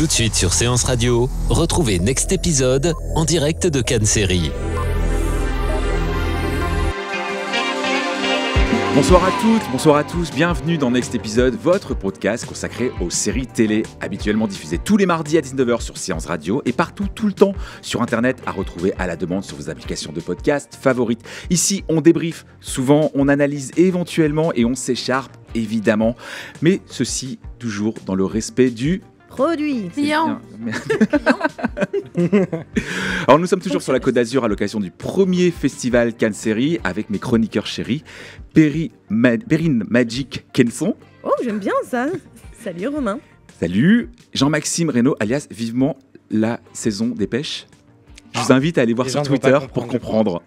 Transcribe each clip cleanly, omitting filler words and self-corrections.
Tout de suite sur Séance Radio, retrouvez Next Épisode en direct de Cannes Série. Bonsoir à toutes, bonsoir à tous, bienvenue dans Next Épisode, votre podcast consacré aux séries télé, habituellement diffusées tous les mardis à 19h sur Séance Radio et partout, tout le temps, sur Internet, à retrouver à la demande sur vos applications de podcast favorites. Ici, on débriefe, souvent on analyse éventuellement et on s'écharpe, évidemment, mais ceci toujours dans le respect du... Produit. Client. Alors nous sommes toujours sur la Côte d'Azur à l'occasion du premier festival Cannes Série avec mes chroniqueurs chéris, Perrine Magic Kenson. Oh, j'aime bien ça. Salut Romain. Salut. Jean-Maxime Reynaud, alias Vivement la saison des pêches. Je vous invite à aller voir sur Twitter pour comprendre.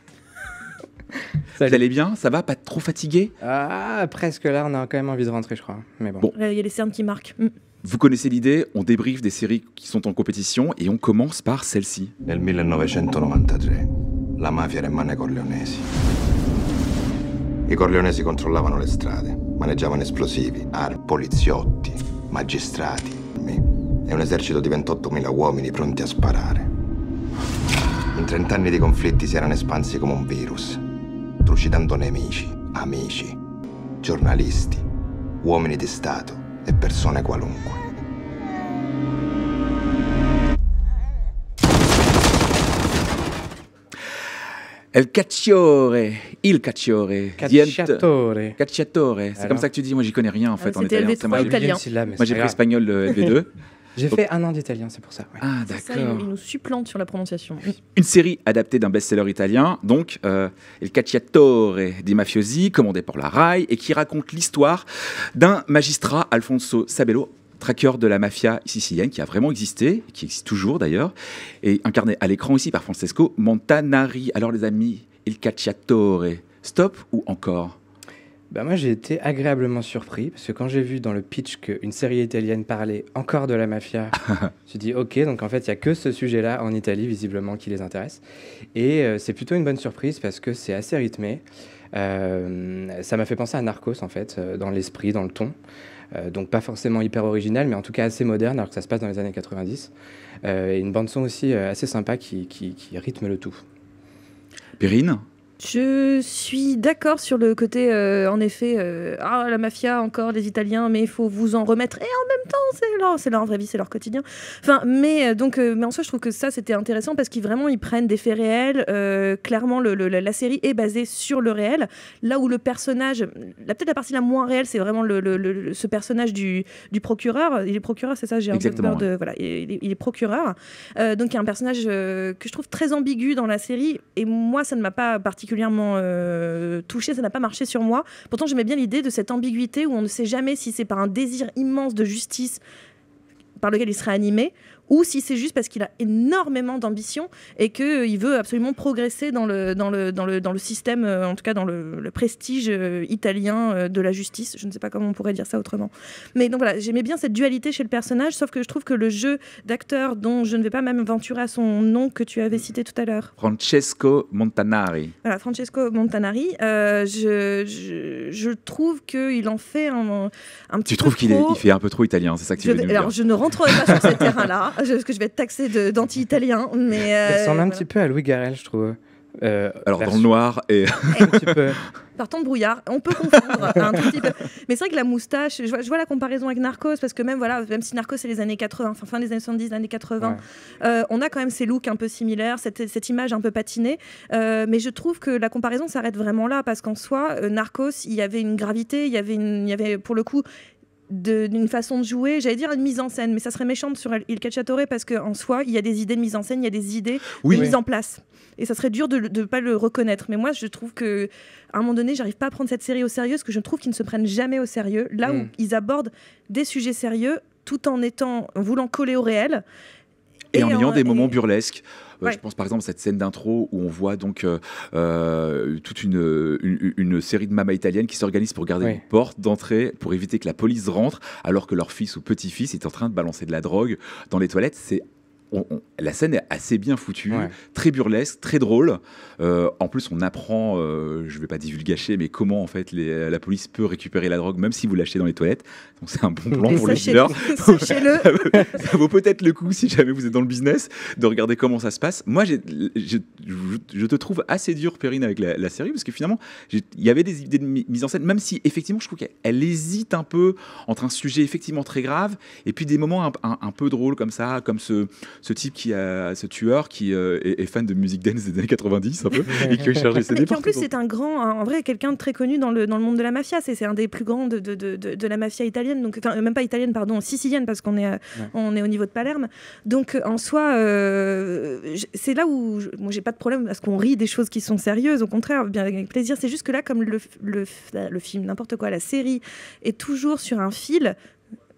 Vous allez bien? Ça va? Pas trop fatigué? Ah, presque là, on a quand même envie de rentrer, je crois. Mais bon. Il y a les cernes qui marquent. Vous connaissez l'idée, on débriefe des séries qui sont en compétition et on commence par celle-ci. Nel 1993 la mafia era in mano ai Corleonesi. I Corleonesi controllavano le strade, maneggiavano esplosivi, armi, poliziotti, magistrati e un esercito di 28.000 uomini pronti a sparare. In 30 anni di conflitti si erano espansi come un virus, trucidando nemici, amici, giornalisti, uomini di Stato e persone qualunque. Il Cacciatore. C'est comme ça que tu dis, moi j'y connais rien en fait en italien. Moi j'ai pris espagnol LV2. J'ai fait un an d'italien, c'est pour ça. Ouais. Ah d'accord. Il nous supplante sur la prononciation. Une série adaptée d'un best-seller italien, donc Il Cacciatore di Mafiosi, commandé par la Rai, et qui raconte l'histoire d'un magistrat, Alfonso Sabello, traqueur de la mafia sicilienne qui a vraiment existé, qui existe toujours d'ailleurs, et incarné à l'écran aussi par Francesco Montanari. Alors les amis, Il Cacciatore, stop ou encore? Moi j'ai été agréablement surpris, parce que quand j'ai vu dans le pitch qu'une série italienne parlait encore de la mafia, je me suis dit ok, donc en fait il n'y a que ce sujet-là en Italie visiblement qui les intéresse. Et c'est plutôt une bonne surprise parce que c'est assez rythmé. Ça m'a fait penser à Narcos en fait, dans l'esprit, dans le ton. Donc pas forcément hyper original, mais en tout cas assez moderne, alors que ça se passe dans les années 90. Et une bande-son aussi assez sympa qui rythme le tout. Perrine? Je suis d'accord sur le côté, en effet, la mafia, encore les Italiens, mais il faut vous en remettre. Et en même temps, c'est leur vraie vie, c'est leur quotidien. Mais en soi, je trouve que ça, c'était intéressant parce qu'ils prennent des faits réels. Clairement, la série est basée sur le réel. Là où le personnage, peut-être la partie la moins réelle, c'est vraiment ce personnage du procureur. Il est procureur, c'est ça? J'ai un peu peur de... Voilà, il est procureur. Donc, il y a un personnage que je trouve très ambigu dans la série. Et moi, ça ne m'a pas particulièrement touché, ça n'a pas marché sur moi. Pourtant, j'aimais bien l'idée de cette ambiguïté où on ne sait jamais si c'est par un désir immense de justice par lequel il serait animé, ou si c'est juste parce qu'il a énormément d'ambition et qu'il veut absolument progresser dans le système, en tout cas dans le prestige italien de la justice. Je ne sais pas comment on pourrait dire ça autrement. Mais donc voilà, j'aimais bien cette dualité chez le personnage, sauf que je trouve que le jeu d'acteur, dont je ne vais pas même aventurer à son nom que tu avais cité tout à l'heure. Francesco Montanari. Voilà, Francesco Montanari. Je trouve qu'il en fait un petit peu. Tu trouves qu'il fait un peu trop italien, c'est ça que tu veux nous dire? Alors je ne rentrerai pas sur ce terrain-là. Parce que je vais être taxée d'anti-italien. Mais il ressemble un petit peu à Louis Garrel, je trouve. Alors dans le noir et... un petit peu. Par temps de brouillard, on peut confondre un tout petit peu. Mais c'est vrai que la moustache, je vois la comparaison avec Narcos, parce que même si Narcos c'est les années 80, fin des années 70, années 80, ouais. On a quand même ces looks un peu similaires, cette image un peu patinée. Mais je trouve que la comparaison s'arrête vraiment là, parce qu'en soi, Narcos, il y avait une gravité, il y avait pour le coup d'une façon de jouer, j'allais dire une mise en scène, mais ça serait méchant sur Il Cacciatore parce qu'en soi, il y a des idées de mise en scène, il y a des idées de mise en place. Et ça serait dur de ne pas le reconnaître. Mais moi, je trouve qu'à un moment donné, j'arrive pas à prendre cette série au sérieux parce que je trouve qu'ils ne se prennent jamais au sérieux. Là où ils abordent des sujets sérieux tout en voulant coller au réel. Et en ayant des moments burlesques. Je pense par exemple à cette scène d'intro où on voit donc toute une série de mamas italiennes qui s'organisent pour garder une porte d'entrée pour éviter que la police rentre alors que leur fils ou petit-fils est en train de balancer de la drogue dans les toilettes. la scène est assez bien foutue, Ouais. très burlesque, très drôle. En plus, on apprend, je vais pas divulgacher, mais comment en fait la police peut récupérer la drogue, même si vous l'achetez dans les toilettes. Donc c'est un bon plan pour les dealers. Sachez-le. Ça vaut peut-être le coup, si jamais vous êtes dans le business, de regarder comment ça se passe. Moi, je te trouve assez dur, Perrine, avec la série, parce que finalement, il y avait des idées de mise en scène, même si effectivement, je trouve qu'elle hésite un peu entre un sujet effectivement très grave et puis des moments un peu drôles comme ça, comme ce type ce tueur qui est fan de musique dance des années 90 un peu et qui cherche des CD Mais qui en plus partout. c'est en vrai quelqu'un de très connu dans le monde de la mafia. C'est un des plus grands de la mafia italienne, donc enfin même pas italienne, pardon, sicilienne, parce qu'on est au niveau de Palerme. Donc en soi, c'est là où moi j'ai pas de problème à ce qu'on rit des choses qui sont sérieuses. Au contraire, bien avec plaisir. C'est juste que là, comme le film, n'importe quoi, la série est toujours sur un fil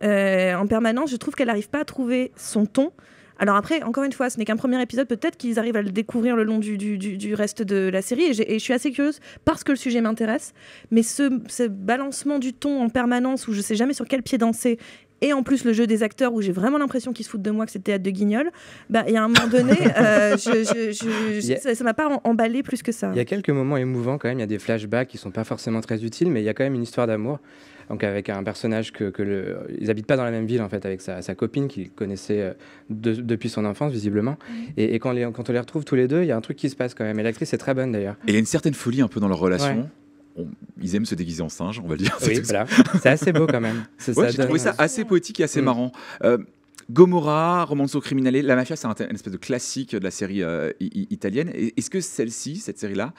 en permanence, je trouve qu'elle n'arrive pas à trouver son ton. Alors après, encore une fois, ce n'est qu'un premier épisode, peut-être qu'ils arrivent à le découvrir le long du reste de la série, et je suis assez curieuse parce que le sujet m'intéresse, mais ce balancement du ton en permanence où je ne sais jamais sur quel pied danser, et en plus le jeu des acteurs où j'ai vraiment l'impression qu'ils se foutent de moi, que c'est théâtre de Guignol, il y a un moment donné, ça ne m'a pas emballé plus que ça. Il y a quelques moments émouvants quand même, il y a des flashbacks qui ne sont pas forcément très utiles, mais il y a quand même une histoire d'amour. Donc avec un personnage ils habitent pas dans la même ville en fait, avec sa copine qu'il connaissait depuis son enfance visiblement. Et quand on les retrouve tous les deux, il y a un truc qui se passe quand même. Et l'actrice est très bonne d'ailleurs. Et il y a une certaine folie un peu dans leur relation. Ils aiment se déguiser en singe, on va le dire. Oui, voilà. C'est assez beau quand même. Ouais, j'ai trouvé ça assez poétique et assez marrant. Gomorra, Romanzo Criminale, la mafia, c'est une espèce de classique de la série italienne. Est-ce que cette série-là,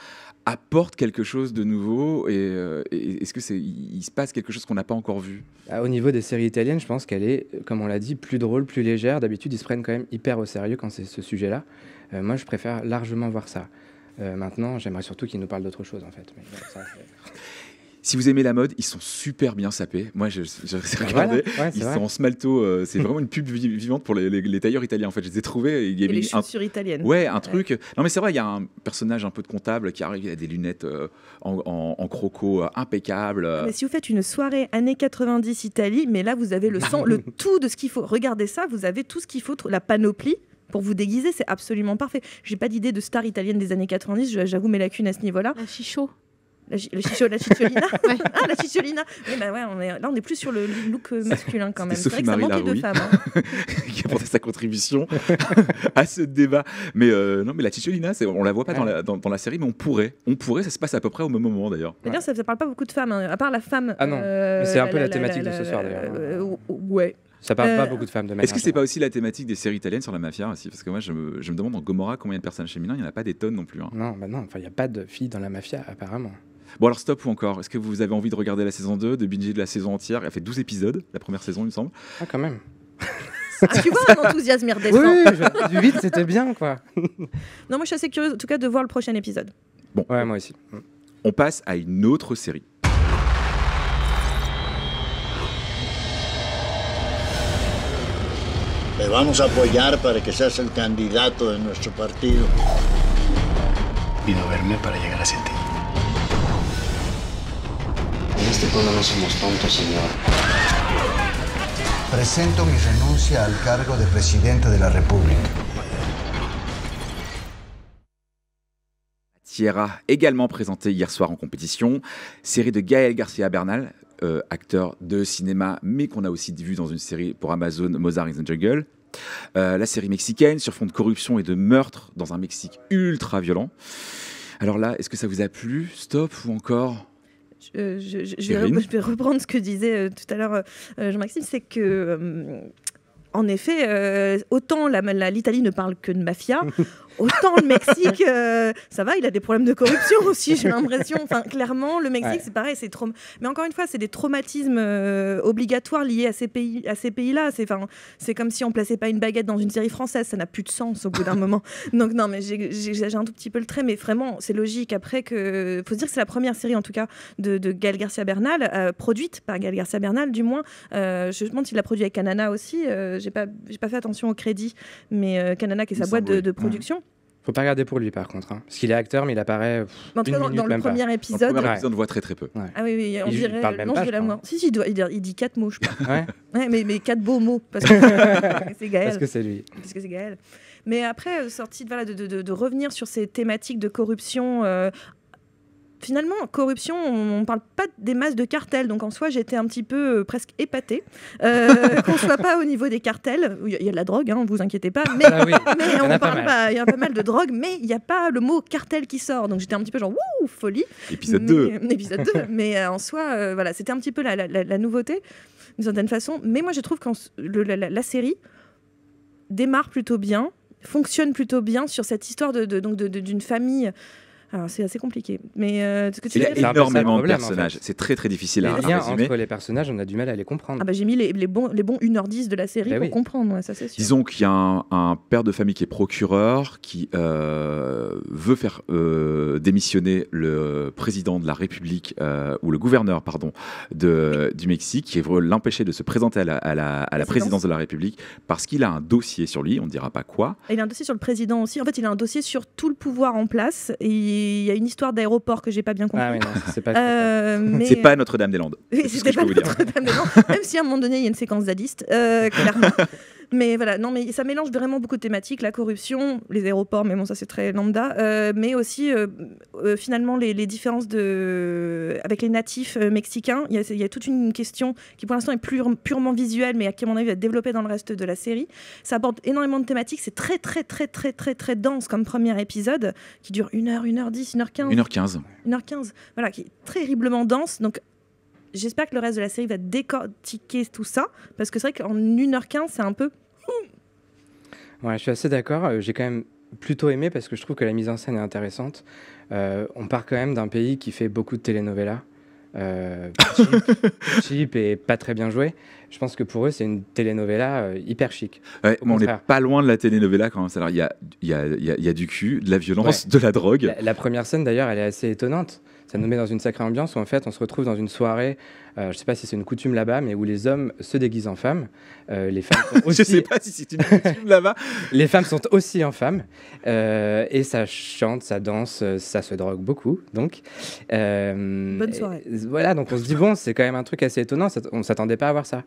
apporte quelque chose de nouveau et est-ce que il se passe quelque chose qu'on n'a pas encore vu? Au niveau des séries italiennes, je pense qu'elle est, comme on l'a dit, plus drôle, plus légère. D'habitude, ils se prennent quand même hyper au sérieux quand c'est ce sujet-là. Moi, je préfère largement voir ça. Maintenant, j'aimerais surtout qu'ils nous parlent d'autre chose, en fait. Mais, Si vous aimez la mode, ils sont super bien sapés. Moi, j'ai regardé. Voilà. Ils sont en smalto. C'est vraiment une pub vivante pour les tailleurs italiens. En fait, je les ai trouvés. Il y Et avait les chaussures italiennes. Ouais, un truc. Non, mais c'est vrai, il y a un personnage un peu de comptable qui arrive, il a des lunettes en croco impeccable. Mais si vous faites une soirée années 90 Italie, mais là, vous avez le tout de ce qu'il faut. Regardez ça, vous avez tout ce qu'il faut, la panoplie. Pour vous déguiser, c'est absolument parfait. J'ai pas d'idée de star italienne des années 90, j'avoue mes lacunes à ce niveau-là. La chicho. La cicciolina. Ouais. Ah, la cicciolina. Oui, on est plus sur le look masculin quand même. C'est vrai que ça Sophie-Marie manquait de Laroui, femmes. qui a apporté sa contribution à ce débat. Mais non, mais la Cicciolina, on la voit pas dans la série, mais on pourrait. Ça se passe à peu près au même moment d'ailleurs. D'ailleurs, ça ne parle pas beaucoup de femmes, à part la femme. Ah non, mais c'est un peu la thématique de ce soir d'ailleurs. Ouais. Ça parle pas beaucoup de femmes de manière. Est-ce que c'est pas aussi la thématique des séries italiennes sur la mafia aussi? Parce que moi, je me demande dans Gomorra combien de personnages féminins, il n'y en a pas des tonnes non plus. Hein. Non, il n'y a pas de filles dans la mafia apparemment. Bon alors stop ou encore? Est-ce que vous avez envie de regarder la saison 2, de binger de la saison entière? Elle a fait 12 épisodes, la première saison il me semble. Ah quand même. Tu vois un enthousiasme iridescent. Oui, du 8 c'était bien quoi. Non, moi je suis assez curieuse en tout cas de voir le prochain épisode. Bon, ouais, moi aussi. On passe à une autre série. Le vamos a apoyar para que seas el candidato de nuestro partido. Vino a verme para llegar hacia ti. En este pueblo no somos tontos, señor. Presento mi renuncia al cargo de presidente de la República. Tierra, également présentée hier soir en compétition, série de Gaël Garcia Bernal, acteur de cinéma, mais qu'on a aussi vu dans une série pour Amazon, Mozart in the Jungle. La série mexicaine sur fond de corruption et de meurtre dans un Mexique ultra violent. Alors là, est-ce que ça vous a plu? Stop ou encore? Je vais reprendre ce que disait tout à l'heure Jean-Maxime, c'est que en effet, autant l'Italie ne parle que de mafia, autant le Mexique, ça va, il a des problèmes de corruption aussi, j'ai l'impression. Enfin, clairement, le Mexique, c'est pareil, mais encore une fois, c'est des traumatismes obligatoires liés à ces pays-là. C'est comme si on plaçait pas une baguette dans une série française, ça n'a plus de sens au bout d'un moment. Donc non, mais j'ai un tout petit peu le trait, mais vraiment, c'est logique. Après, faut se dire que c'est la première série, en tout cas, de Gaël Garcia Bernal, produite par Gaël Garcia Bernal, du moins. Je me demande s'il l'a produit avec Canana aussi. J'ai pas fait attention au crédit, mais Canana qui est sa boîte de production. Faut pas regarder pour lui par contre, hein. Parce qu'il est acteur, mais il apparaît En tout cas, dans le premier épisode. Dans le premier épisode, on voit très très peu. Ouais. Ah oui, on Il dirait parle même l'ange pas, de la je crois. mort. Si, il dit 4 mots, je crois. Ouais. Ouais, mais 4 beaux mots, parce que c'est Gaël. Parce que c'est lui. Parce que c'est Gaël. Mais après, sorti de revenir sur ces thématiques de corruption. Finalement, corruption, on ne parle pas des masses de cartels. Donc en soi, j'étais un petit peu presque épatée qu'on ne soit pas au niveau des cartels. Il y a de la drogue, ne vous inquiétez pas. Mais, Ah oui, mais il y en on a pas parle mal. pas. Il y a pas mal de drogue, mais il n'y a pas le mot cartel qui sort. Donc j'étais un petit peu genre, wouh, folie. Épisode 2. Épisode 2. Mais en soi, voilà, c'était un petit peu la nouveauté, d'une certaine façon. Mais moi, je trouve que la série démarre plutôt bien, fonctionne plutôt bien sur cette histoire d'une famille. Alors, c'est assez compliqué. Mais ce que tu Il y veux a dire, énormément de problème, personnages. en fait. C'est très très difficile à Les liens résumer. entre les personnages, on a du mal à les comprendre. ah bah, j'ai mis les bons 1h10 de la série Bah pour oui. comprendre, ouais, ça c'est sûr. Disons qu'il y a un père de famille qui est procureur, qui veut faire démissionner le président de la République, ou le gouverneur, pardon, du Mexique, qui veut l'empêcher de se présenter à la présidence de la République, parce qu'il a un dossier sur lui, on ne dira pas quoi. Il a un dossier sur le président aussi. En fait, il a un dossier sur tout le pouvoir en place. Et il y a une histoire d'aéroport que j'ai pas bien compris. Ah oui, non, c'est pas. Mais C'est pas Notre-Dame-des-Landes. Oui, C'est ce c'était que je pas peux vous dire. Notre-Dame-des-Landes, même si à un moment donné il y a une séquence zadiste, clairement. Mais voilà, non, mais ça mélange vraiment beaucoup de thématiques, la corruption, les aéroports, mais bon, ça c'est très lambda, mais aussi finalement les différences avec les natifs mexicains. Il y a toute une question qui pour l'instant est purement visuelle, mais qui à mon avis va être développée dans le reste de la série. Ça aborde énormément de thématiques, c'est très très très très très très dense comme premier épisode, qui dure 1h, 1h10, 1h15. 1h15. 1h15, voilà, qui est terriblement dense. Donc, j'espère que le reste de la série va décortiquer tout ça, parce que c'est vrai qu'en 1h15, c'est un peu... Ouais, je suis assez d'accord. J'ai quand même plutôt aimé parce que je trouve que la mise en scène est intéressante. On part quand même d'un pays qui fait beaucoup de telenovelas. Cheap et pas très bien joué. Je pense que pour eux, c'est une telenovela hyper chic. Ouais, Au mais on n'est contraire. pas loin de la telenovela quand même. Alors, il y a du cul, de la violence, de la drogue. La première scène, d'ailleurs, elle est assez étonnante. Ça nous met dans une sacrée ambiance où, en fait, on se retrouve dans une soirée, je ne sais pas si c'est une coutume là-bas, mais où les hommes se déguisent en femmes. Les femmes sont aussi... Je sais pas si c'est une coutume là-bas. Les femmes sont aussi en femmes. Et ça chante, ça danse, ça se drogue beaucoup. Donc, Bonne soirée. Voilà, donc on se dit, bon, c'est quand même un truc assez étonnant. On ne s'attendait pas à voir ça.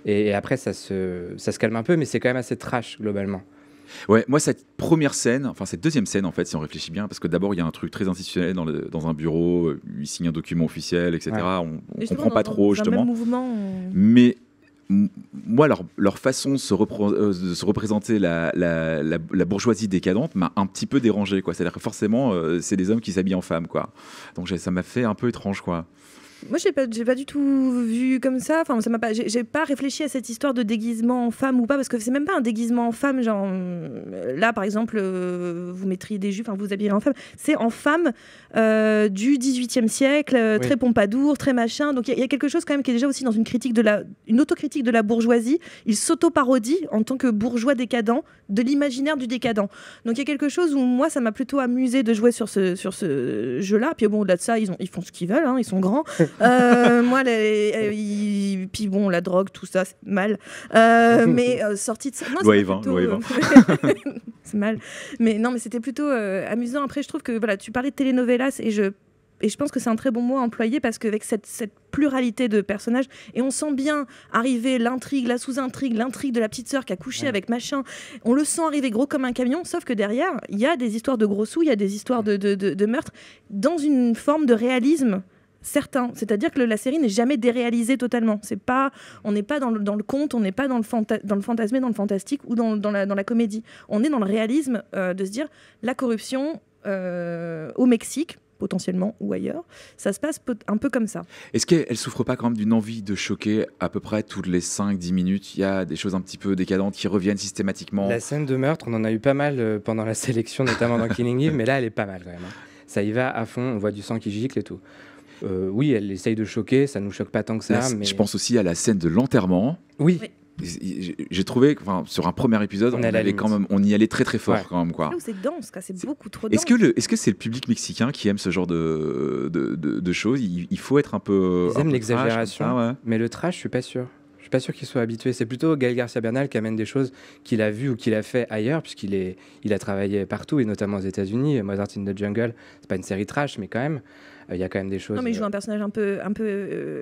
Et après, ça se calme un peu, mais c'est quand même assez trash, globalement. Ouais, moi cette première scène, enfin cette deuxième scène en fait, si on réfléchit bien, parce que d'abord il y a un truc très institutionnel dans un bureau, il signe un document officiel, etc. Ouais. On Justement, comprend pas trop dans justement. un même mouvement, Mais moi leur façon de se représenter la bourgeoisie décadente m'a un petit peu dérangé, quoi. C'est-à-dire que forcément c'est des hommes qui s'habillent en femmes, quoi. Donc ça m'a fait un peu étrange, quoi. Moi, j'ai pas du tout vu comme ça. Enfin, ça m'a pas. J'ai pas réfléchi à cette histoire de déguisement en femme ou pas, parce que c'est même pas un déguisement en femme. Genre là, par exemple, vous mettriez des jupes, enfin, vous habillerez en femme. C'est en femme du XVIIIe siècle, Oui. très Pompadour, très machin. Donc il y a quelque chose quand même qui est déjà aussi dans une autocritique de la bourgeoisie. Il s'auto-parodie en tant que bourgeois décadent de l'imaginaire du décadent. Donc il y a quelque chose où moi, ça m'a plutôt amusé de jouer sur ce jeu-là. Puis bon, au-delà de ça, ils font ce qu'ils veulent. Hein, ils sont grands. Moi, puis bon, la drogue, tout ça, c'est mal. Mais sorti de ça, non, Loi c'est Evin, plutôt, loi Evin. c'est mal. Mais non, mais c'était plutôt amusant. Après, je trouve que voilà, tu parlais de telenovelas et je pense que c'est un très bon mot à employer parce qu'avec cette pluralité de personnages, et on sent bien arriver l'intrigue, la sous-intrigue, l'intrigue de la petite sœur qui a couché avec machin, on le sent arriver gros comme un camion, sauf que derrière, il y a des histoires de gros sous, il y a des histoires de meurtres, dans une forme de réalisme certain. C'est-à-dire que la série n'est jamais déréalisée totalement. On n'est pas dans le conte, on n'est pas dans le fantasmé, dans le fantastique ou dans la comédie. On est dans le réalisme de se dire la corruption au Mexique, potentiellement, ou ailleurs, ça se passe un peu comme ça. Est-ce qu'elle souffre pas quand même d'une envie de choquer à peu près toutes les 5-10 minutes? Il y a des choses un petit peu décadentes qui reviennent systématiquement. La scène de meurtre, on en a eu pas mal pendant la sélection, notamment dans Killing Eve, mais là, elle est pas mal quand même. Hein. Ça y va à fond, on voit du sang qui gicle et tout. Oui, elle essaye de choquer, ça nous choque pas tant que ça. Mais... Je pense aussi à la scène de l'enterrement. Oui. J'ai trouvé, sur un premier épisode, on y allait très très fort, ouais. Quand même, quoi. Là où c'est dense, c'est beaucoup trop dense. Est-ce que c'est le public mexicain qui aime ce genre de choses? Il faut être un peu. Ils aiment l'exagération, trash, ouais. mais le trash, je suis pas sûr. pas sûr qu'il soit habitué. C'est plutôt Gaël Garcia Bernal qui amène des choses qu'il a vues ou qu'il a fait ailleurs, puisqu'il a travaillé partout, et notamment aux États-Unis. Mozart in the Jungle, c'est pas une série trash, mais quand même, il y a quand même des choses. Non, mais il joue un personnage un peu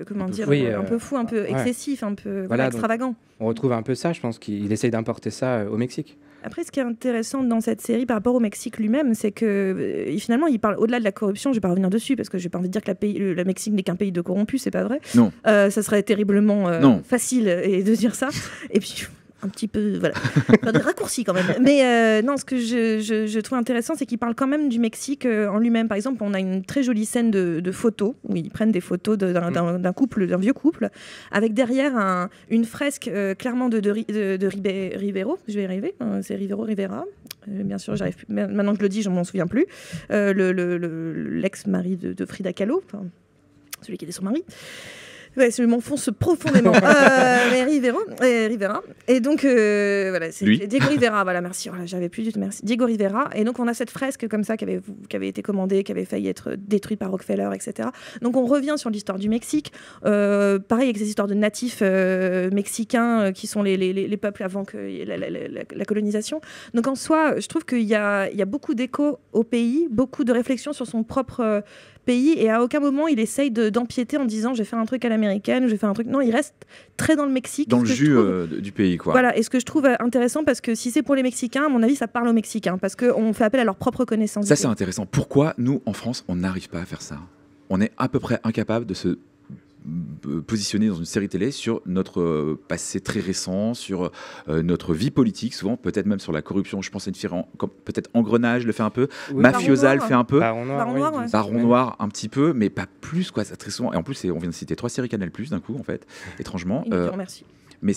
comment dire, oui, un peu fou, un peu excessif, un peu extravagant. On retrouve un peu ça, je pense qu'il essaye d'importer ça au Mexique. Après, ce qui est intéressant dans cette série par rapport au Mexique lui-même, c'est que finalement, il parle au-delà de la corruption. Je ne vais pas revenir dessus parce que je n'ai pas envie de dire que le Mexique n'est qu'un pays de corrompus, c'est pas vrai. Non. Ça serait terriblement facile de dire ça. Et puis. Un petit peu, voilà, faire des raccourcis quand même. Mais non, ce que je trouve intéressant, c'est qu'il parle quand même du Mexique en lui-même. Par exemple, on a une très jolie scène de photos, où ils prennent des photos d'un couple, d'un vieux couple, avec derrière une fresque clairement de Rivero, je vais y arriver, c'est Rivera. Bien sûr, j'arrive plus. Maintenant que je le dis, je ne m'en souviens plus. L'ex-mari de Frida Kahlo, celui qui était son mari. Ouais, je m'enfonce profondément. Mais Rivera. Et donc, voilà, c'est Diego Rivera. Voilà, merci. Voilà, j'avais plus du tout. Merci. Diego Rivera. Et donc, on a cette fresque comme ça qui avait été commandée, qui avait failli être détruite par Rockefeller, etc. Donc, on revient sur l'histoire du Mexique. Pareil, avec ces histoires de natifs mexicains qui sont les peuples avant que la colonisation. Donc, en soi, je trouve qu'il y a beaucoup d'écho au pays, beaucoup de réflexions sur son propre pays, et à aucun moment il essaye d'empiéter en disant j'ai fait un truc à l'américaine, j'ai fait un truc. Non, il reste très dans le Mexique. Dans le jus du pays, quoi. Voilà, et ce que je trouve intéressant, parce que si c'est pour les Mexicains, à mon avis, ça parle aux Mexicains, parce qu'on fait appel à leur propre connaissance. Ça, c'est intéressant. Pourquoi, nous, en France, on n'arrive pas à faire ça ? On est à peu près incapable de se positionner dans une série télé sur notre passé très récent, sur notre vie politique, souvent peut-être même sur la corruption. Je pense à une série peut-être Engrenage le fait un peu, oui, Mafiosa le fait un peu, Baron Noir un petit peu, mais pas plus, quoi. Ça, très souvent. Et en plus, on vient de citer 3 séries Canal+ d'un coup, en fait, étrangement. Merci. Mais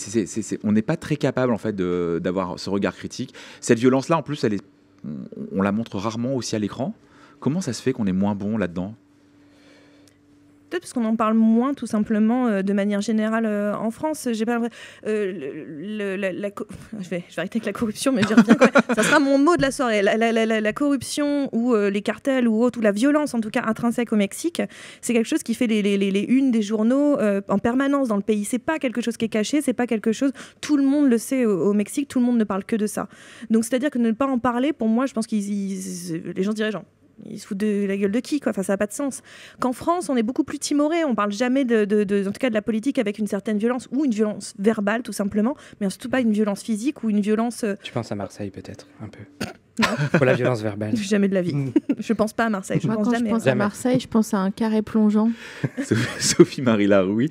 on n'est pas très capable, en fait, d'avoir ce regard critique. Cette violence-là, en plus, on la montre rarement aussi à l'écran. Comment ça se fait qu'on est moins bon là-dedans ? Peut-être parce qu'on en parle moins, tout simplement, de manière générale en France. J'ai pas je vais arrêter avec la corruption, mais j'y reviens quand même. Ça sera mon mot de la soirée. La corruption ou les cartels ou autre, ou la violence, en tout cas intrinsèque au Mexique, c'est quelque chose qui fait les unes des journaux en permanence dans le pays. C'est pas quelque chose qui est caché, c'est pas quelque chose. Tout le monde le sait au Mexique, tout le monde ne parle que de ça. Donc c'est-à-dire que ne pas en parler, pour moi, je pense que les gens diraient genre. Ils se foutent de la gueule de qui, quoi. Enfin, ça n'a pas de sens. Qu'en France, on est beaucoup plus timoré. On parle jamais en tout cas de la politique avec une certaine violence, ou une violence verbale, tout simplement, mais surtout pas une violence physique ou une violence. Tu penses à Marseille, peut-être, un peu. Pour la violence verbale. Jamais de la vie. Je pense pas à Marseille. Moi, quand je pense à Marseille, je pense à un carré plongeant. Sophie-Marie Laroui.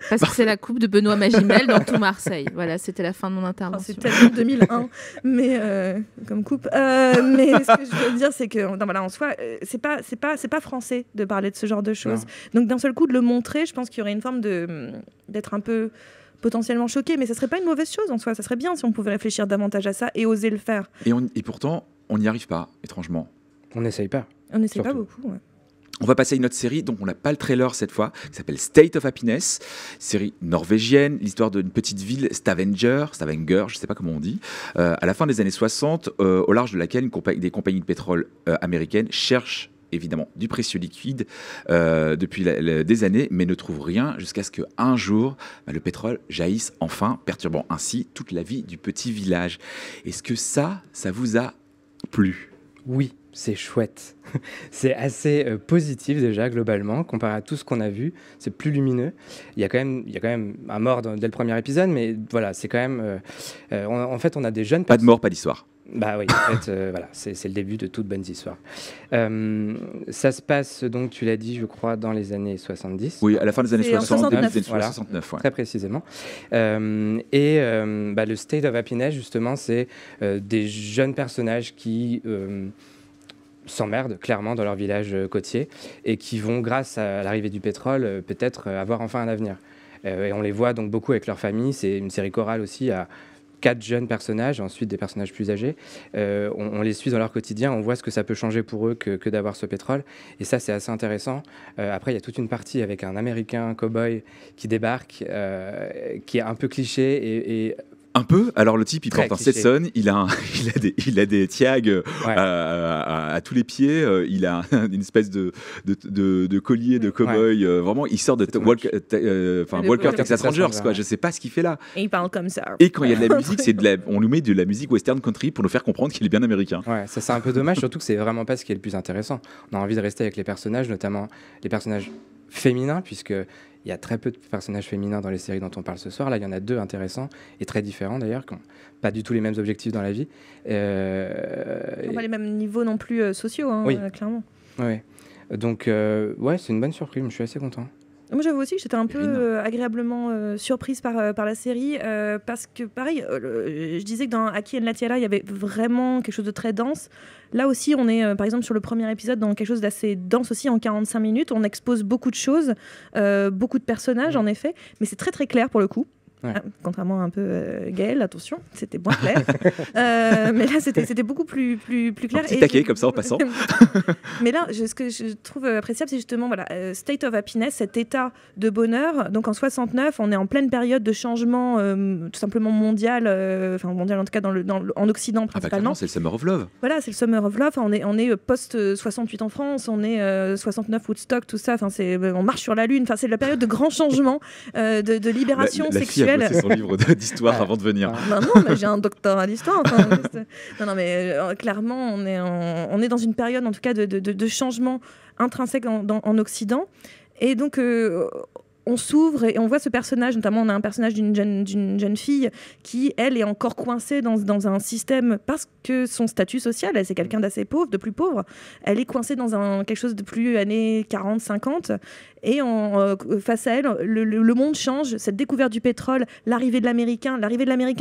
Parce que c'est la coupe de Benoît Magimel dans tout Marseille. Voilà, c'était la fin de mon intervention. C'est tellement 2001, mais comme coupe. Mais ce que je veux dire, c'est que en soi, c'est pas français de parler de ce genre de choses. Non. Donc d'un seul coup, de le montrer, je pense qu'il y aurait une forme d'être un peu potentiellement choqué, mais ça serait pas une mauvaise chose en soi. Ça serait bien si on pouvait réfléchir davantage à ça et oser le faire. Et pourtant, on n'y arrive pas, étrangement. On n'essaye pas. On n'essaye pas beaucoup, ouais. On va passer à une autre série, donc on n'a pas le trailer cette fois, qui s'appelle State of Happiness, série norvégienne, l'histoire d'une petite ville, Stavanger, je ne sais pas comment on dit, à la fin des années 60, au large de laquelle des compagnies de pétrole américaines cherchent évidemment du précieux liquide depuis des années, mais ne trouvent rien jusqu'à ce qu'un jour, le pétrole jaillisse enfin, perturbant ainsi toute la vie du petit village. Est-ce que ça vous a plu ? Oui, c'est chouette. C'est assez positif déjà, globalement, comparé à tout ce qu'on a vu. C'est plus lumineux. Il y a quand même un mort dès le premier épisode, mais voilà, c'est quand même... en fait, on a des jeunes... Pas de mort, pas d'histoire. Bah oui, en fait, voilà, c'est le début de toute bonne histoire. Ça se passe, donc, tu l'as dit, je crois, dans les années 70. Oui, à la fin des années 69. Voilà, 69, ouais. Très précisément. Le State of Happiness, justement, c'est des jeunes personnages qui s'emmerdent clairement dans leur village côtier et qui vont, grâce à l'arrivée du pétrole, peut-être avoir enfin un avenir. Et on les voit donc beaucoup avec leur famille. C'est une série chorale aussi à 4 jeunes personnages, ensuite des personnages plus âgés. On les suit dans leur quotidien, on voit ce que ça peut changer pour eux que d'avoir ce pétrole. Et ça, c'est assez intéressant. Après, il y a toute une partie avec un Américain, un cow-boy, qui débarque, qui est un peu cliché et Un peu. Alors le type, il Très porte un cliché. Stetson, il a des tiags à tous les pieds, il a une espèce de collier de cow-boy. Vraiment, il sort de Walker Texas Rangers, quoi. Je sais pas ce qu'il fait là. Et il parle comme ça. Et quand il y a de la musique, on nous met de la musique western country pour nous faire comprendre qu'il est bien américain. Ouais, ça c'est un peu dommage, surtout que c'est vraiment pas ce qui est le plus intéressant. On a envie de rester avec les personnages, notamment les personnages féminins, puisque il y a très peu de personnages féminins dans les séries dont on parle ce soir. Là, il y en a 2 intéressants et très différents d'ailleurs, qui n'ont pas du tout les mêmes objectifs dans la vie. Pas les mêmes niveaux non plus sociaux, hein, oui. Clairement. Ouais. Donc, c'est une bonne surprise. Je suis assez content. Moi, j'avoue aussi que j'étais un peu agréablement surprise par la série, parce que, pareil, je disais que dans Aki and Latiala, il y avait vraiment quelque chose de très dense. Là aussi, on est, par exemple, sur le premier épisode, dans quelque chose d'assez dense aussi, en 45 minutes. On expose beaucoup de choses, beaucoup de personnages, en effet, mais c'est très, très clair pour le coup. Ouais. Contrairement à un peu Gaël, attention, c'était moins clair. Mais là, c'était beaucoup plus clair. Un petit taquet comme ça en passant. Mais là, ce que je trouve appréciable, c'est justement State of Happiness, cet état de bonheur. Donc en 69, on est en pleine période de changement tout simplement mondial, mondial en tout cas en Occident principalement. C'est le Summer of Love. Voilà, c'est le Summer of Love. On est post-68 en France, on est 69 Woodstock, tout ça. On marche sur la Lune. C'est la période de grand changement, de libération sexuelle. C'est son livre d'histoire avant de venir. Non, mais j'ai un doctorat d'histoire. Non, mais clairement, on est dans une période, en tout cas, de changement intrinsèque en Occident. Et donc, on s'ouvre et on voit ce personnage, notamment on a un personnage d'une jeune fille qui, elle, est encore coincée dans un système parce que son statut social, elle, c'est quelqu'un d'assez pauvre, de plus pauvre. Elle est coincée dans quelque chose de plus années 40, 50. Et face à elle, le monde change. Cette découverte du pétrole, l'arrivée de l'américain,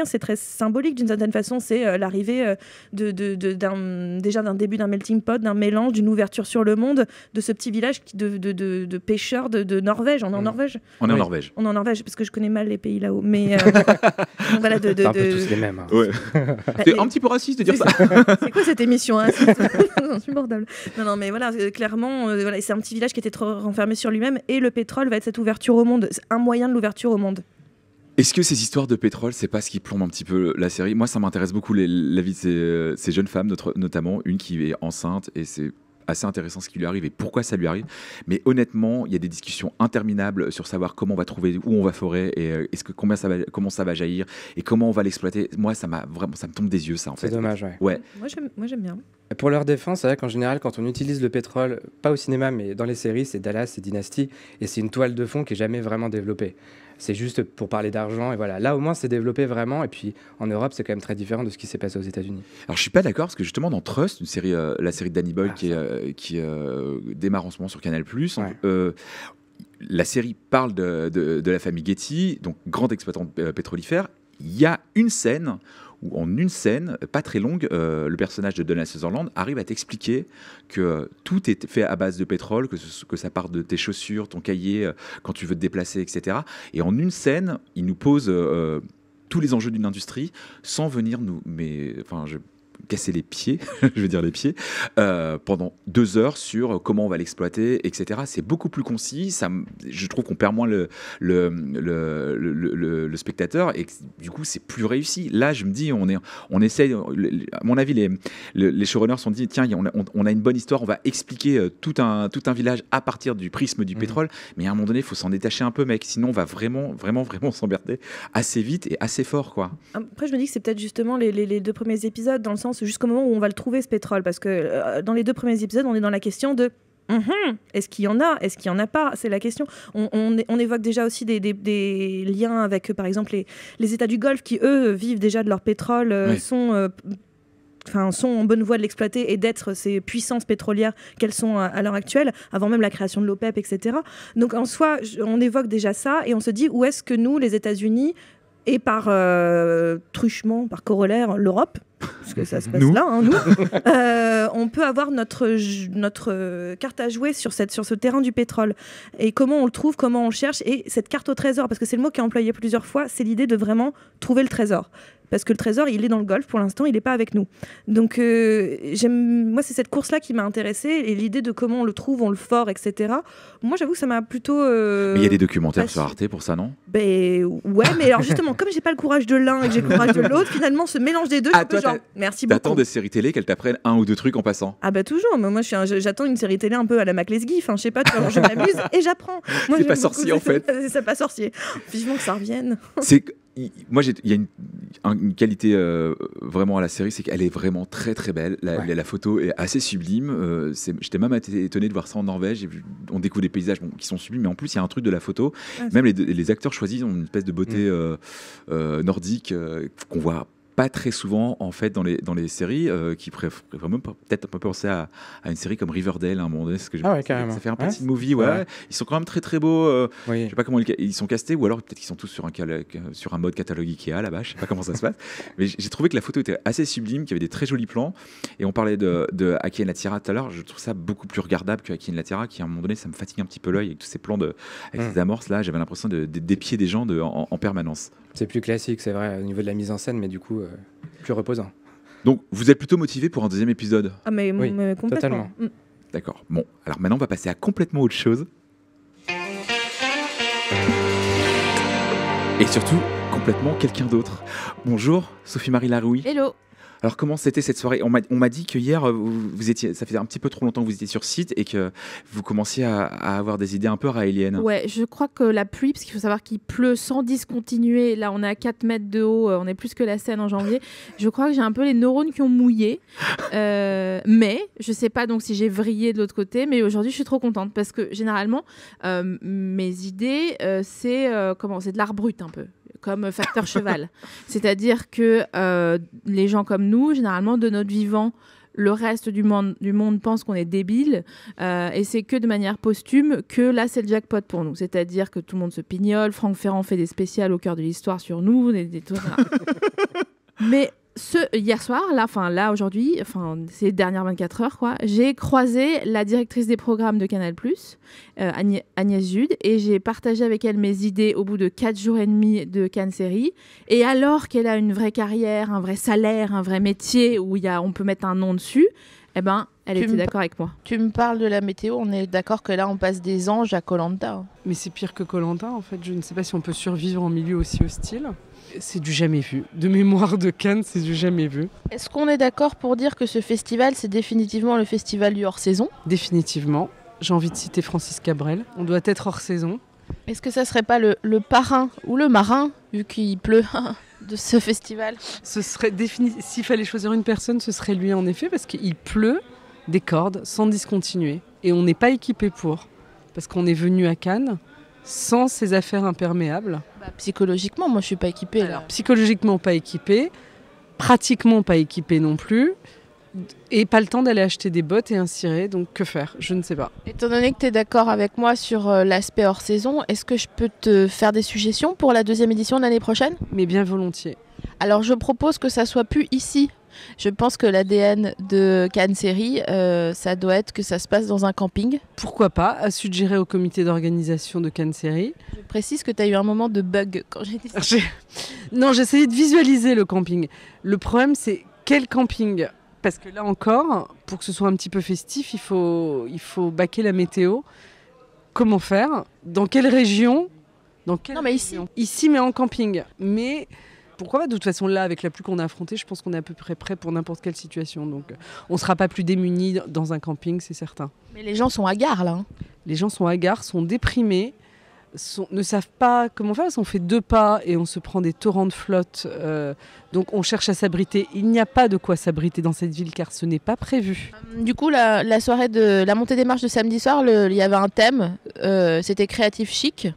c'est très symbolique d'une certaine façon. C'est l'arrivée déjà d'un début d'un melting pot, d'un mélange, d'une ouverture sur le monde, de ce petit village de pêcheurs de Norvège. On est en Norvège. On est en Norvège. On est en Norvège parce que je connais mal les pays là-haut. Mais voilà, c'est un peu tous les mêmes. Hein. Ouais. C'est un petit peu raciste de dire ça. C'est quoi cette émission C'est insupportable. Non, mais voilà, clairement, c'est un petit village qui était trop renfermé sur lui-même. Et le pétrole va être cette ouverture au monde. C'est un moyen de l'ouverture au monde. Est-ce que ces histoires de pétrole, c'est pas ce qui plombe un petit peu la série? Moi, ça m'intéresse beaucoup la vie de ces jeunes femmes, notamment une qui est enceinte, et c'est assez intéressant ce qui lui arrive et pourquoi ça lui arrive. Mais honnêtement, il y a des discussions interminables sur savoir comment on va trouver, où on va forer, et comment ça va jaillir, et comment on va l'exploiter. Moi, ça me tombe des yeux, ça, en fait. C'est dommage, ouais. Moi, j'aime bien. Pour leur défense, c'est vrai qu'en général, quand on utilise le pétrole, pas au cinéma, mais dans les séries, c'est Dallas, c'est Dynasty, et c'est une toile de fond qui est jamais vraiment développée. C'est juste pour parler d'argent, et voilà. Là, au moins, c'est développé vraiment, et puis en Europe, c'est quand même très différent de ce qui s'est passé aux États-Unis. Alors, je suis pas d'accord, parce que justement, dans Trust, une série, la série de Danny Boyle qui démarre en ce moment sur Canal+, la série parle de la famille Getty, donc grand exploitant pétrolifère. Il y a une scène où, en une scène, pas très longue, le personnage de Donald Sutherland arrive à t'expliquer que tout est fait à base de pétrole, que ça part de tes chaussures, ton cahier, quand tu veux te déplacer, etc. Et en une scène, il nous pose tous les enjeux d'une industrie sans venir casser les pieds, je veux dire les pieds, pendant 2 heures sur comment on va l'exploiter, etc. C'est beaucoup plus concis. Je trouve qu'on perd moins le spectateur et du coup c'est plus réussi. Là, je me dis, on essaye. À mon avis, les showrunners se sont dit, tiens, on a une bonne histoire, on va expliquer tout un village à partir du prisme du pétrole. Mais à un moment donné, il faut s'en détacher un peu, mec. Sinon, on va vraiment s'emmerder assez vite et assez fort, quoi. Après, je me dis que c'est peut-être justement les 2 premiers épisodes, dans le sens jusqu'au moment où on va le trouver, ce pétrole, parce que dans les 2 premiers épisodes, on est dans la question de est-ce qu'il y en a, est-ce qu'il y en a pas, c'est la question. On évoque déjà aussi des liens avec par exemple les États du Golfe qui eux vivent déjà de leur pétrole, sont en bonne voie de l'exploiter et d'être ces puissances pétrolières qu'elles sont à l'heure actuelle, avant même la création de l'OPEP, etc. Donc en soi, on évoque déjà ça et on se dit où est-ce que nous, les États-Unis, et par truchement, par corollaire, l'Europe, parce que ça se passe là, nous, on peut avoir notre carte à jouer sur ce terrain du pétrole. Et comment on le trouve, comment on le cherche, et cette carte au trésor, parce que c'est le mot qui est employé plusieurs fois, c'est l'idée de vraiment trouver le trésor. parce que le trésor, il est dans le golfe pour l'instant, il n'est pas avec nous. Donc, moi, c'est cette course-là qui m'a intéressée, et l'idée de comment on le trouve, on le fore, etc. Moi, j'avoue que ça m'a plutôt... Mais il y a des documentaires sur Arte pour ça, non ? Ouais, mais alors justement, comme j'ai pas le courage de l'un et que j'ai le courage de l'autre, finalement, ce mélange des deux, merci beaucoup. T'attends des séries télé qu'elles t'apprennent 1 ou 2 trucs en passant ? Ah bah toujours, mais moi j'attends une série télé un peu à la Mac Lesguy, enfin je sais pas, tu vois, je m'amuse et j'apprends. Moi, c'est pas sorcier en fait. C'est pas sorcier. Vivement que ça revienne. Moi, il y a une qualité vraiment à la série, c'est qu'elle est vraiment très très belle. La photo est assez sublime. J'étais même étonné de voir ça en Norvège. On découvre des paysages qui sont sublimes, mais en plus il y a un truc de la photo. Même les acteurs choisis ont une espèce de beauté nordique qu'on voit pas très souvent en fait dans les séries, qui pourraient vraiment peut-être un peu penser à une série comme Riverdale à un moment donné, parce que ça fait un petit movie, ils sont quand même très très beaux. Je sais pas comment ils sont castés, ou alors peut-être qu'ils sont tous sur un mode catalogue Ikea là-bas, je sais pas comment ça se passe, mais j'ai trouvé que la photo était assez sublime, qu'il y avait des très jolis plans, et on parlait de Aki and la Tierra tout à l'heure. Je trouve ça beaucoup plus regardable que Aki and la Tierra, qui à un moment donné ça me fatigue un petit peu l'œil avec tous ces plans avec ces amorces là. J'avais l'impression d'épier des gens en permanence. C'est plus classique, c'est vrai, au niveau de la mise en scène, mais du coup, plus reposant. Donc, vous êtes plutôt motivé pour un deuxième épisode ? Ah, mais complètement. Totalement. D'accord. Bon, alors maintenant, on va passer à complètement autre chose. Et surtout, complètement quelqu'un d'autre. Bonjour, Sophie-Marie Larouille. Hello. Alors, comment c'était cette soirée ? On m'a dit que hier, ça faisait un petit peu trop longtemps que vous étiez sur site et que vous commenciez à avoir des idées un peu raéliennes. Ouais, je crois que la pluie, parce qu'il faut savoir qu'il pleut sans discontinuer, là on est à 4 mètres de haut, on est plus que la Seine en janvier, je crois que j'ai un peu les neurones qui ont mouillé, mais je sais pas donc si j'ai vrillé de l'autre côté, mais aujourd'hui je suis trop contente, parce que généralement, mes idées, c'est de l'art brut un peu, comme facteur cheval. C'est-à-dire que les gens comme nous, généralement, de notre vivant, le reste du monde pense qu'on est débile, et c'est que de manière posthume que là, c'est le jackpot pour nous. C'est-à-dire que tout le monde se pignole, Franck Ferrand fait des spéciales au cœur de l'histoire sur nous, des trucs... Mais hier soir, là aujourd'hui, ces dernières 24 heures, j'ai croisé la directrice des programmes de Canal+, Agnès Jude, et j'ai partagé avec elle mes idées au bout de 4 jours et demi de Cannes Série. Et alors qu'elle a une vraie carrière, un vrai salaire, un vrai métier où on peut mettre un nom dessus, elle était d'accord avec moi. Tu me parles de la météo, on est d'accord que là on passe des anges à Koh-Lanta. Mais c'est pire que Koh-Lanta en fait, je ne sais pas si on peut survivre en milieu aussi hostile. C'est du jamais vu. De mémoire de Cannes, c'est du jamais vu. Est-ce qu'on est d'accord pour dire que ce festival, c'est définitivement le festival du hors-saison ? Définitivement. J'ai envie de citer Francis Cabrel. On doit être hors-saison. Est-ce que ça serait pas le parrain ou le marin, vu qu'il pleut, de ce festival ? Ce serait s'il fallait choisir une personne, ce serait lui en effet, parce qu'il pleut des cordes sans discontinuer. Et on n'est pas équipé pour. Parce qu'on est venu à Cannes sans ces affaires imperméables. Psychologiquement, moi je suis pas équipée. Alors, psychologiquement pas équipée, pratiquement pas équipée non plus, et pas le temps d'aller acheter des bottes et un ciré, donc que faire ? Je ne sais pas. Étant donné que tu es d'accord avec moi sur l'aspect hors saison, est-ce que je peux te faire des suggestions pour la 2e édition de l'année prochaine ? Mais bien volontiers. Alors je propose que ça soit plus ici. Je pense que l'ADN de Cannes Série, ça doit être que ça se passe dans un camping. Pourquoi pas, à suggérer au comité d'organisation de Cannes Série. Je précise que tu as eu un moment de bug quand j'ai dit ça. Non, j'essayais de visualiser le camping. Le problème, c'est quel camping ? Parce que là encore, pour que ce soit un petit peu festif, il faut baquer la météo. Comment faire ? Dans quelle région ? Non, mais ici, mais en camping. Mais... pourquoi pas ? De toute façon, là, avec la pluie qu'on a affrontée, je pense qu'on est à peu près prêt pour n'importe quelle situation. Donc, on ne sera pas plus démunis dans un camping, c'est certain. Mais les gens sont hagards, là. Les gens sont hagards, sont déprimés, ne savent pas comment faire. On fait 2 pas et on se prend des torrents de flotte. Donc, on cherche à s'abriter. Il n'y a pas de quoi s'abriter dans cette ville, car ce n'est pas prévu. Du coup, la soirée de la montée des marches de samedi soir, il y avait un thème. C'était créatif chic.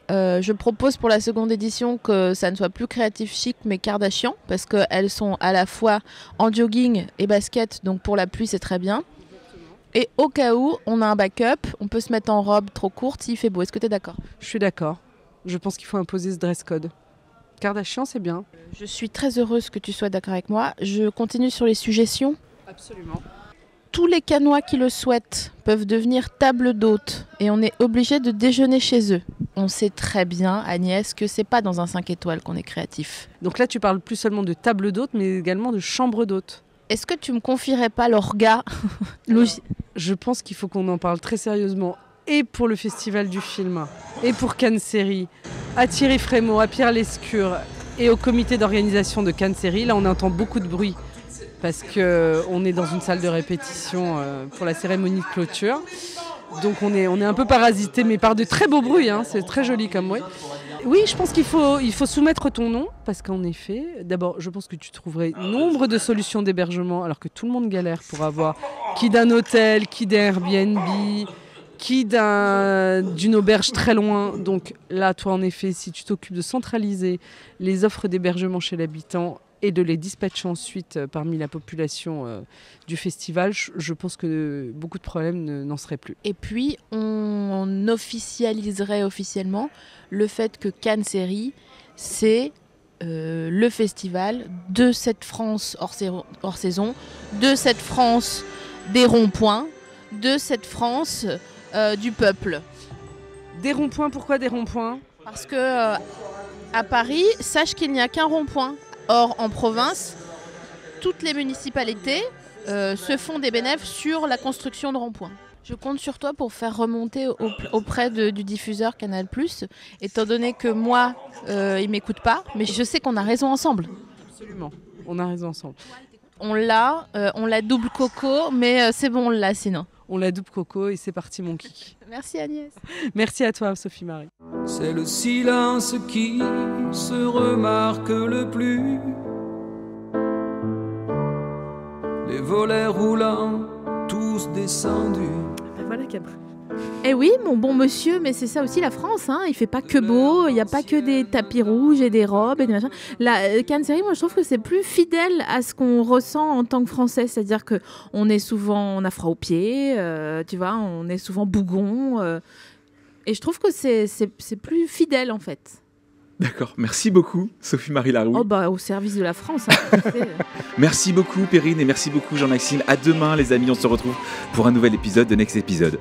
Je propose pour la 2e édition que ça ne soit plus créatif chic mais Kardashian, parce qu'elles sont à la fois en jogging et basket, donc pour la pluie c'est très bien. Et au cas où on a un backup, on peut se mettre en robe trop courte s'il fait beau. Est-ce que tu es d'accord ? Je suis d'accord. Je pense qu'il faut imposer ce dress code. Kardashian, c'est bien. Je suis très heureuse que tu sois d'accord avec moi. Je continue sur les suggestions. Absolument. Tous les Cannois qui le souhaitent peuvent devenir table d'hôte et on est obligé de déjeuner chez eux. on sait très bien, Agnès, que c'est pas dans un 5 étoiles qu'on est créatif. Donc là, tu parles plus seulement de table d'hôte, mais également de chambre d'hôte. Est-ce que tu me confierais pas l'orga Je pense qu'il faut qu'on en parle très sérieusement, et pour le Festival du film, et pour Cannes Série, à Thierry Frémaux, à Pierre Lescure, et au comité d'organisation de Cannes Série. Là, on entend beaucoup de bruit, parce qu'on est dans une salle de répétition pour la cérémonie de clôture. Donc on est un peu parasité, mais par de très beaux bruits, hein. C'est très joli comme bruit. Oui, je pense qu'il faut soumettre ton nom, parce qu'en effet, d'abord, je pense que tu trouverais nombre de solutions d'hébergement, alors que tout le monde galère pour avoir qui d'un hôtel, qui d'un Airbnb, qui d'une auberge très loin. Donc là, toi, en effet, si tu t'occupes de centraliser les offres d'hébergement chez l'habitant et de les dispatcher ensuite parmi la population du festival, je pense que beaucoup de problèmes n'en seraient plus. Et puis, on officialiserait officiellement le fait que Cannes Série, c'est le festival de cette France hors saison, de cette France des ronds-points, de cette France du peuple. Des ronds-points, pourquoi des ronds-points ? Parce que à Paris, sache qu'il n'y a qu'un rond-point. Or, en province, toutes les municipalités se font des bénéfices sur la construction de ronds-points. Je compte sur toi pour faire remonter auprès du diffuseur Canal+, étant donné que moi, il ne m'écoute pas, mais je sais qu'on a raison ensemble. Absolument, on a raison ensemble. On l'a double coco, mais c'est bon, on l'a sinon. On la double coco et c'est parti mon kiki. Merci Agnès. Merci à toi Sophie-Marie. C'est le silence qui se remarque le plus. Les volets roulants, tous descendus. Ben voilà Cap. Eh oui, mon bon monsieur, mais c'est ça aussi la France, hein. Il fait pas que beau, il n'y a pas que des tapis rouges et des robes et des machins. La Cannes Série, moi je trouve que c'est plus fidèle à ce qu'on ressent en tant que Français, c'est-à-dire que on a froid aux pieds, tu vois, on est souvent bougon, et je trouve que c'est plus fidèle en fait. D'accord, merci beaucoup Sophie-Marie Laroux. Oh bah au service de la France. Hein, Merci beaucoup Perrine et merci beaucoup Jean-Maxime. À demain les amis, on se retrouve pour un nouvel épisode de Next Episode.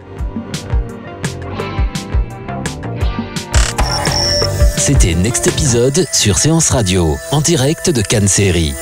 C'était Next Episode sur Séance Radio, en direct de Cannes Série.